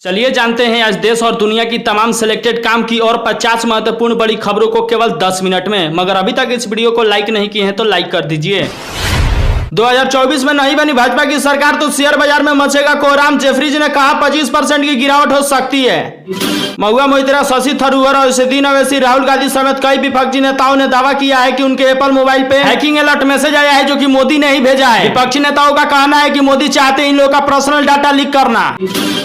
चलिए जानते हैं आज देश और दुनिया की तमाम सिलेक्टेड काम की और 50 महत्वपूर्ण बड़ी खबरों को केवल 10 मिनट में। मगर अभी तक इस वीडियो को लाइक नहीं किए हैं तो लाइक कर दीजिए। 2024 में नहीं बनी भाजपा की सरकार तो शेयर बाजार में मचेगा कोहराम। जेफरीज ने कहा 25% की गिरावट हो सकती है। महुआ मोइत्रा, शशि थरूर और सिद्दीन ओवैसी, राहुल गांधी समेत कई विपक्षी नेताओं ने दावा किया है कि उनके एप्पल मोबाइल पे हैकिंग अलर्ट मैसेज आया है जो कि मोदी ने ही भेजा है। विपक्षी नेताओं का कहना है कि मोदी चाहते हैं इन लोगों का पर्सनल डाटा लीक करना।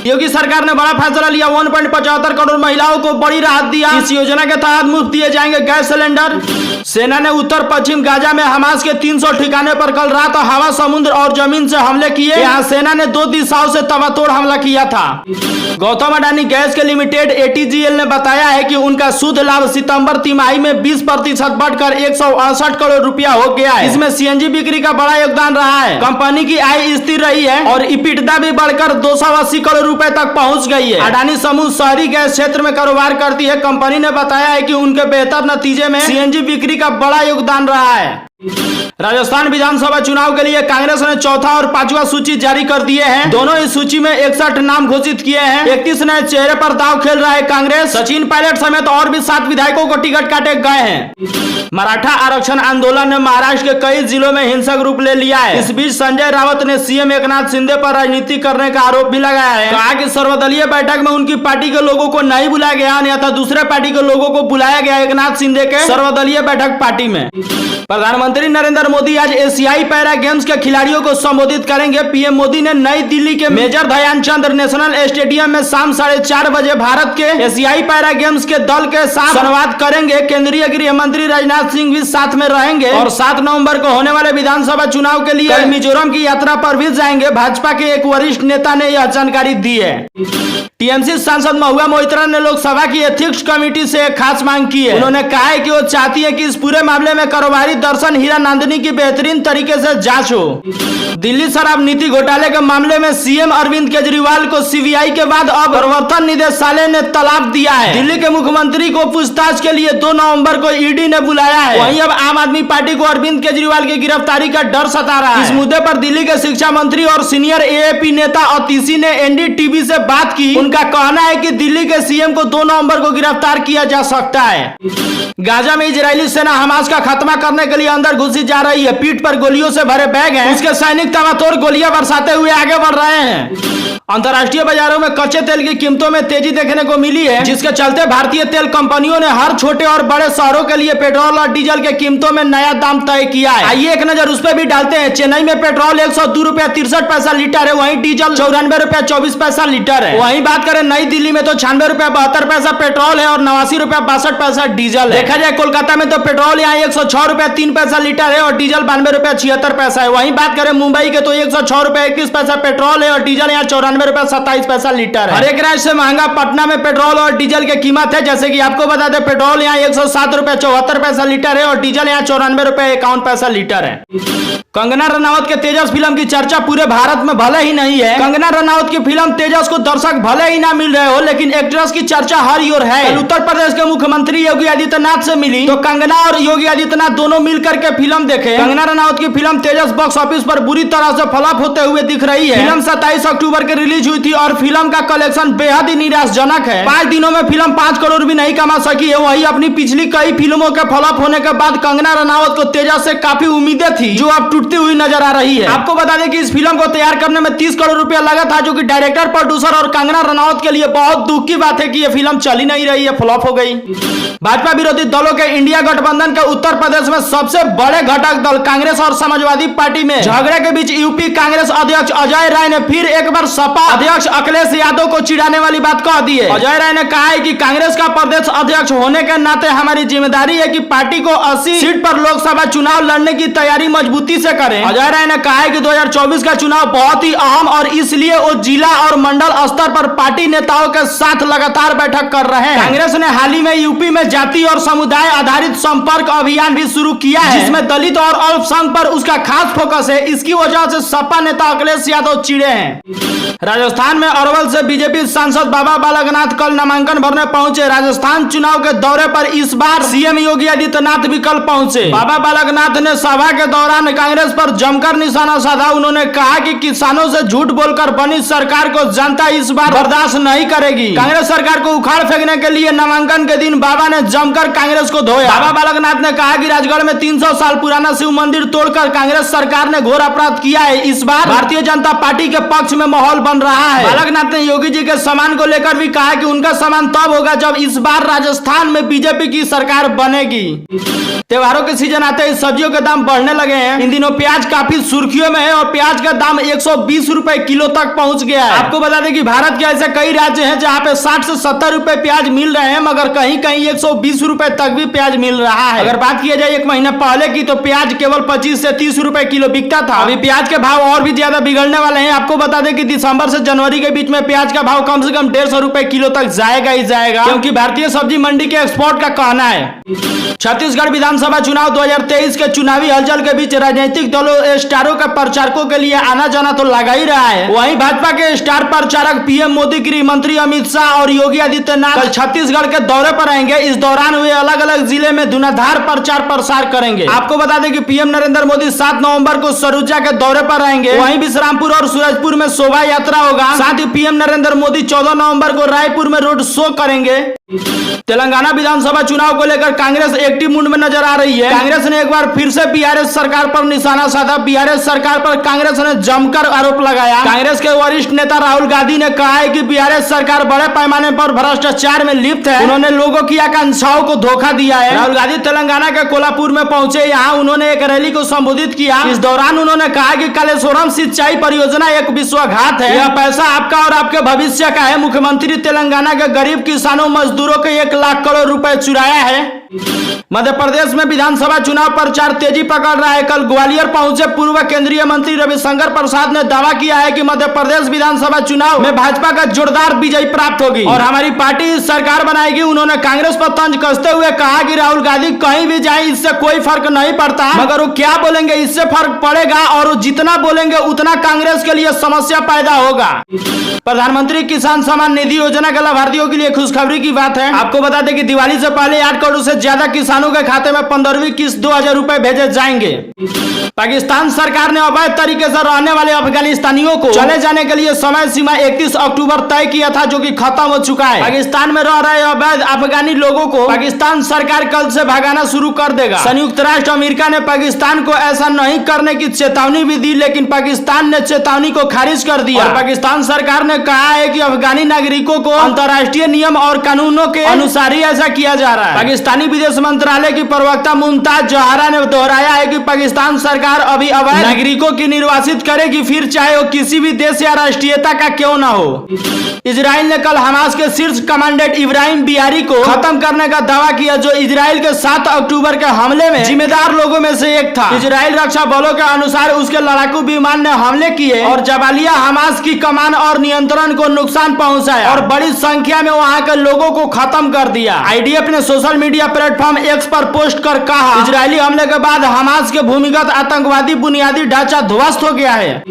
योगी सरकार ने बड़ा फैसला लिया, 1.75 करोड़ महिलाओं को बड़ी राहत दिया। इस योजना के तहत मुफ्त दिए जाएंगे गैस सिलेंडर। सेना ने उत्तर पश्चिम गाजा में हमास के 300 ठिकाने पर कल रात हवा, समुद्र और जमीन से हमले किए। यहाँ सेना ने 2 दिशाओं से तबातोड़ हमला किया था। गौतम अडानी गैस के लिमिटेड ATGL ने बताया है कि उनका शुद्ध लाभ सितंबर तिमाही में 20% बढ़कर 168 करोड़ रुपया हो गया है। इसमें CNG बिक्री का बड़ा योगदान रहा है। कंपनी की आय स्थिर रही है और EBITDA भी बढ़कर 280 करोड़ रुपए तक पहुंच गई है। अडानी समूह शहरी गैस क्षेत्र में कारोबार करती है। कंपनी ने बताया है कि उनके बेहतर नतीजे में CNG बिक्री का बड़ा योगदान रहा है। राजस्थान विधानसभा चुनाव के लिए कांग्रेस ने चौथा और 5वां सूची जारी कर दिए हैं। दोनों इस सूची में 61 नाम घोषित किए हैं। 31 नए चेहरे पर दांव खेल रहा है कांग्रेस। सचिन पायलट समेत और भी 7 विधायकों को टिकट काटे गए हैं। मराठा आरक्षण आंदोलन ने महाराष्ट्र के कई जिलों में हिंसक रूप ले लिया है। इस बीच संजय राउत ने CM एकनाथ शिंदे पर राजनीति करने का आरोप भी लगाया है। कहा कि सर्वदलीय बैठक में उनकी पार्टी के लोगों को नहीं बुलाया गया, अन्यथा दूसरे पार्टी के लोगों को बुलाया गया एकनाथ शिंदे के सर्वदलीय बैठक पार्टी में। प्रधानमंत्री नरेंद्र मोदी आज एशियाई पैरा गेम्स के खिलाड़ियों को संबोधित करेंगे। PM मोदी ने नई दिल्ली के मेजर ध्यानचंद नेशनल स्टेडियम में शाम 4:30 बजे भारत के एशियाई पैरा गेम्स के दल के साथ संवाद करेंगे। केंद्रीय गृह मंत्री राजनाथ सिंह भी साथ में रहेंगे और 7 नवंबर को होने वाले विधानसभा चुनाव के लिए मिजोरम की यात्रा पर भी जाएंगे। भाजपा के एक वरिष्ठ नेता ने यह जानकारी दी है। TMC सांसद महुआ मोइत्रा ने लोकसभा की एथिक्स कमेटी से एक खास मांग की है। उन्होंने कहा है कि वो चाहती है कि इस पूरे मामले में कारोबारी दर्शन हीरा नंदनी की बेहतरीन तरीके से जांच हो। दिल्ली शराब नीति घोटाले के मामले में CM अरविंद केजरीवाल को CBI के बाद अब प्रवर्तन निदेशालय ने तलब दिया है। दिल्ली के मुख्यमंत्री को पूछताछ के लिए 2 नवंबर को ED ने बुलाया है। वहीं अब आम आदमी पार्टी को अरविंद केजरीवाल की गिरफ्तारी का डर सता रहा है। इस मुद्दे पर दिल्ली के शिक्षा मंत्री और सीनियर AAP नेता अतिशी ने NDTV से बात की। उनका कहना है कि दिल्ली के CM को 2 नवंबर को गिरफ्तार किया जा सकता है। गाजा में इजरायली सेना हमास का खात्मा करने के लिए अंदर घुसी जा रही है। पीठ पर गोलियों से भरे बैग हैं। उसके सैनिक तबातोड़ गोलियां बरसाते हुए आगे बढ़ रहे हैं। अंतर्राष्ट्रीय बाजारों में कच्चे तेल की कीमतों में तेजी देखने को मिली है, जिसके चलते भारतीय तेल कंपनियों ने हर छोटे और बड़े शहरों के लिए पेट्रोल और डीजल के कीमतों में नया दाम तय किया है। आइए एक नजर उस पर भी डालते हैं। चेन्नई में पेट्रोल 102 रुपया 63 पैसा लीटर है। वहीं डीजल 94 रुपया 24 पैसा लीटर है। वहीं बात करें नई दिल्ली में तो 96 रुपया 72 पैसा पेट्रोल है और 89 रुपया 62 पैसा डीजल है। देखा जाए कोलकाता में तो पेट्रोल यहाँ 106 रुपया 3 पैसा लीटर है और डीजल 92 रुपया 76 पैसा है। वहीं बात करें मुंबई के तो 106 रुपया 21 पैसा पेट्रोल है और डीजल यहाँ 94 रुपया 27 पैसा लीटर है। हर एक राज्य से महंगा पटना में पेट्रोल और डीजल की कीमत है। जैसे कि आपको बता दें, पेट्रोल यहाँ 107 रुपया 74 पैसा लीटर है और डीजल यहाँ 94 रुपया 51 पैसा लीटर है। कंगना रनावत के तेजस फिल्म की चर्चा पूरे भारत में भले ही नहीं है। कंगना रनावत की फिल्म तेजस को दर्शक भले ही ना मिल रहे हो, लेकिन एक्ट्रेस की चर्चा हर ओर है। उत्तर प्रदेश के मुख्यमंत्री योगी आदित्यनाथ से मिली तो कंगना और योगी आदित्यनाथ दोनों मिलकर के फिल्म देखे। कंगना रनावत की फिल्म तेजस बॉक्स ऑफिस पर बुरी तरह से फ्लॉप होते हुए दिख रही है। फिल्म 27 अक्टूबर के रिलीज हुई थी और फिल्म का कलेक्शन बेहद ही निराशजनक है। 5 दिनों में फिल्म 5 करोड़ भी नहीं कमा सकी है। वही अपनी पिछली कई फिल्मों के फ्लॉप होने के बाद कंगना रनावत को तेजस से काफी उम्मीदें थी, जो अब टूटती हुई नजर आ रही है। आपको बता दें कि इस फिल्म को तैयार करने में 30 करोड़ रुपया लगा था, जो कि डायरेक्टर, प्रोड्यूसर और कंगना रनावत के लिए बहुत दुख की बात है कि यह फिल्म चली नहीं रही है, फ्लॉप हो गई। भाजपा विरोधी दलों के इंडिया गठबंधन के उत्तर प्रदेश में सबसे बड़े घटक दल कांग्रेस और समाजवादी पार्टी में झगड़े के बीच यूपी कांग्रेस अध्यक्ष अजय राय ने फिर एक बार सपा अध्यक्ष अखिलेश यादव को चिढ़ाने वाली बात कह दी है। अजय राय ने कहा है कि कांग्रेस का प्रदेश अध्यक्ष होने के नाते हमारी जिम्मेदारी है कि पार्टी को 80 सीट पर लोकसभा चुनाव लड़ने की तैयारी मजबूती से करें। अजय राय ने कहा है कि 2024 का चुनाव बहुत ही अहम और इसलिए वो जिला और मंडल स्तर पर पार्टी नेताओं के साथ लगातार बैठक कर रहे हैं। कांग्रेस ने हाल ही में यूपी में जाति और समुदाय आधारित संपर्क अभियान भी शुरू किया है, जिसमें दलित और अल्पसंख्यक पर उसका खास फोकस है। इसकी वजह से सपा नेता अखिलेश यादव चिढ़े हैं। राजस्थान में अरवल से बीजेपी सांसद बाबा बालकनाथ कल नामांकन भरने पहुंचे। राजस्थान चुनाव के दौरे पर इस बार सीएम योगी आदित्यनाथ भी कल पहुंचे। बाबा बालकनाथ ने सभा के दौरान कांग्रेस पर जमकर निशाना साधा। उन्होंने कहा कि किसानों से झूठ बोलकर बनी सरकार को जनता इस बार बर्दाश्त नहीं करेगी। कांग्रेस सरकार को उखाड़ फेंकने के लिए नामांकन के दिन बाबा ने जमकर कांग्रेस को धोया। बाबा बालकनाथ ने कहा कि राजगढ़ में 300 साल पुराना शिव मंदिर तोड़कर कांग्रेस सरकार ने घोर अपराध किया है। इस बार भारतीय जनता पार्टी के पक्ष में माहौल बन रहा है। बालकनाथ ने योगी जी के सम्मान को लेकर भी कहा कि उनका सम्मान तब होगा जब इस बार राजस्थान में बीजेपी की सरकार बनेगी। त्योहारों के सीजन आते ही सब्जियों के दाम बढ़ने लगे हैं। इन दिनों प्याज काफी सुर्खियों में है और प्याज का दाम 120 रुपए किलो तक पहुंच गया है। आपको बता दें कि भारत के ऐसे कई राज्य हैं जहां पे 60 से 70 रुपए प्याज मिल रहे हैं, मगर कहीं कहीं 120 रुपए तक भी प्याज मिल रहा है। अगर बात किया जाए एक महीना पहले की, तो प्याज केवल 25 से 30 रुपए किलो बिकता था। अभी प्याज के भाव और भी ज्यादा बिगड़ने वाले हैं। आपको बता दें कि दिसंबर से जनवरी के बीच में प्याज का भाव कम से कम 150 रुपए किलो तक जाएगा ही जाएगा, क्योंकि भारतीय सब्जी मंडी के एक्सपोर्ट का कहना है। छत्तीसगढ़ विधानसभा चुनाव 2023 के चुनावी हलचल के बीच राजनीतिक दलों स्टारों के प्रचारकों के लिए आना जाना तो लगा ही रहा है। वहीं भाजपा के स्टार प्रचारक पीएम मोदी, गृह मंत्री अमित शाह और योगी आदित्यनाथ कल छत्तीसगढ़ के दौरे पर आएंगे। इस दौरान वे अलग अलग जिले में धुआंधार प्रचार प्रसार करेंगे। आपको बता दें कि पीएम नरेंद्र मोदी 7 नवंबर को सरुजा के दौरे पर आएंगे। वहीं विश्रामपुर और सूरजपुर में शोभा यात्रा होगा। साथ ही पीएम नरेंद्र मोदी 14 नवंबर को रायपुर में रोड शो करेंगे। तेलंगाना विधानसभा चुनाव को लेकर कांग्रेस एक्टिव मूड में नजर आ रही है। कांग्रेस ने एक बार फिर से बीआरएस सरकार पर निशाना साधा। बीआरएस सरकार पर कांग्रेस ने जमकर आरोप लगाया। कांग्रेस के वरिष्ठ नेता राहुल गांधी ने कहा है कि बीआरएस सरकार बड़े पैमाने पर भ्रष्टाचार में लिप्त है। उन्होंने लोगों की आकांक्षाओं को धोखा दिया है। राहुल गांधी तेलंगाना के कोल्हापुर में पहुंचे। यहाँ उन्होंने एक रैली को संबोधित किया। इस दौरान उन्होंने कहा कि कालेश्वरम सिंचाई परियोजना एक विश्वासघात है। यह पैसा आपका और आपके भविष्य का है। मुख्यमंत्री तेलंगाना के गरीब किसानों मजदूरों के 1 लाख करोड़ रुपए चुराया है। मध्य प्रदेश में विधानसभा चुनाव प्रचार तेजी पकड़ रहा है। कल ग्वालियर पहुंचे पूर्व केंद्रीय मंत्री रविशंकर प्रसाद ने दावा किया है कि मध्य प्रदेश विधानसभा चुनाव में भाजपा का जोरदार विजय प्राप्त होगी और हमारी पार्टी सरकार बनाएगी। उन्होंने कांग्रेस पर तंज कसते हुए कहा कि राहुल गांधी कहीं भी जाए इससे कोई फर्क नहीं पड़ता, मगर वो क्या बोलेंगे इससे फर्क पड़ेगा और वो जितना बोलेंगे उतना कांग्रेस के लिए समस्या पैदा होगा। प्रधानमंत्री किसान सम्मान निधि योजना के लाभार्थियों के लिए खुशखबरी की बात है। आपको बता दें कि दिवाली से पहले 8 करोड़ से ज्यादा किसानों के खाते में 15वीं किस्त 2000 रुपए भेजे जाएंगे। पाकिस्तान सरकार ने अवैध तरीके से रहने वाले अफगानिस्तानियों को चले जाने के लिए समय सीमा 31 अक्टूबर तय किया था, जो कि खत्म हो चुका है। पाकिस्तान में रह रहे अवैध अफगानी लोगों को पाकिस्तान सरकार कल से भगाना शुरू कर देगा। संयुक्त राष्ट्र अमेरिका ने पाकिस्तान को ऐसा नहीं करने की चेतावनी भी दी, लेकिन पाकिस्तान ने चेतावनी को खारिज कर दिया। और पाकिस्तान सरकार ने कहा है कि अफगानी नागरिकों को अंतर्राष्ट्रीय नियम और कानूनों के अनुसार ही ऐसा किया जा रहा है। पाकिस्तानी विदेश मंत्रालय की प्रवक्ता मुमताज जहारा ने दोहराया है कि पाकिस्तान सरकार अभी अवैध नागरिकों की निर्वासित करेगी, फिर चाहे वो किसी भी देश या राष्ट्रीयता का क्यों न हो। इजराइल ने कल हमास के शीर्ष कमांडेंट इब्राहिम बियारी को खत्म करने का दावा किया, जो इजराइल के 7 अक्टूबर के हमले में जिम्मेदार लोगों में से एक था। इजराइल रक्षा बलों के अनुसार उसके लड़ाकू विमान ने हमले किए और जबालिया हमास की कमान और नियंत्रण को नुकसान पहुंचाया और बड़ी संख्या में वहां के लोगों को खत्म कर दिया। आईडीएफ ने सोशल मीडिया प्लेटफॉर्म एक्स पर पोस्ट कर कहा, इजरायली हमले के बाद हमास के भूमिगत आतंकवादी बुनियादी ढांचा ध्वस्त हो गया है।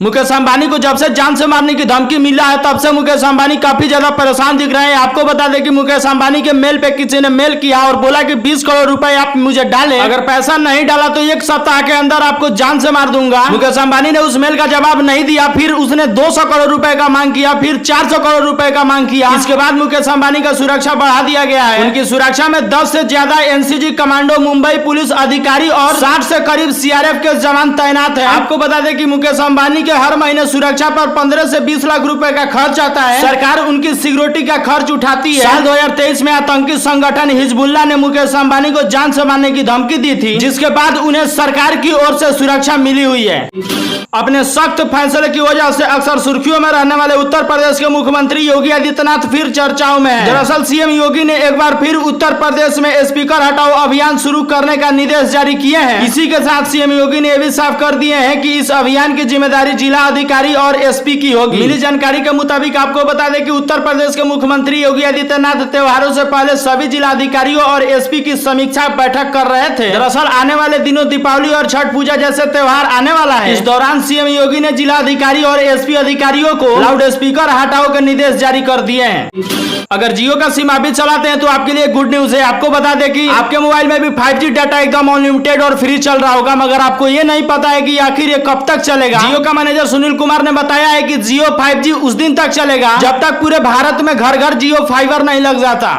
मुकेश अंबानी को जब से जान से मारने की धमकी मिला है, तब से मुकेश अंबानी काफी ज्यादा परेशान दिख रहे हैं। आपको बता दें कि मुकेश अंबानी के मेल पे किसी ने मेल किया और बोला कि 20 करोड़ रुपए आप मुझे डालें, अगर पैसा नहीं डाला तो 1 सप्ताह के अंदर आपको जान से मार दूंगा। मुकेश अंबानी ने उस मेल का जवाब नहीं दिया, फिर उसने 200 करोड़ रुपए का मांग किया, फिर 400 करोड़ रुपए का मांग किया। इसके बाद मुकेश अंबानी का सुरक्षा बढ़ा दिया गया है। उनकी सुरक्षा में 10 से ज्यादा एनसीजी कमांडो, मुंबई पुलिस अधिकारी और 60 से करीब सीआरएफ के जवान तैनात हैं। आपको बता दें कि मुकेश अंबानी के हर महीने सुरक्षा पर 15 से 20 लाख रुपए का खर्च आता है। सरकार उनकी सिक्योरिटी का खर्च उठाती है। साल 2023 में आतंकी संगठन हिजबुल्लाह ने मुकेश अंबानी को जान से मारने की धमकी दी थी, जिसके बाद उन्हें सरकार की ओर से सुरक्षा मिली हुई है। अपने सख्त फैसले की वजह से अक्सर सुर्खियों में रहने वाले उत्तर प्रदेश के मुख्यमंत्री योगी आदित्यनाथ फिर चर्चाओं में हैं। दरअसल सीएम योगी ने एक बार फिर उत्तर प्रदेश प्रदेश में स्पीकर हटाओ अभियान शुरू करने का निर्देश जारी किए हैं। इसी के साथ सीएम योगी ने यह भी साफ कर दिए हैं कि इस अभियान की जिम्मेदारी जिला अधिकारी और एसपी की होगी। मिली जानकारी के मुताबिक आपको बता दें कि उत्तर प्रदेश के मुख्यमंत्री योगी आदित्यनाथ त्योहारों से पहले सभी जिला अधिकारियों और एसपी की समीक्षा बैठक कर रहे थे। दरअसल आने वाले दिनों दीपावली और छठ पूजा जैसे त्योहार आने वाला है। इस दौरान सीएम योगी ने जिला अधिकारी और एसपी अधिकारियों को लाउड स्पीकर हटाओ के निर्देश जारी कर दिए हैं। अगर जियो का सिम आप भी चलाते हैं तो आपके लिए गुड न्यूज है। आपको बता दें कि आपके मोबाइल में भी 5G डाटा एकदम अनलिमिटेड और फ्री चल रहा होगा, मगर आपको ये नहीं पता है कि आखिर ये कब तक चलेगा। जियो का मैनेजर सुनील कुमार ने बताया है कि जियो 5G उस दिन तक चलेगा जब तक पूरे भारत में घर घर जियो फाइबर नहीं लग जाता।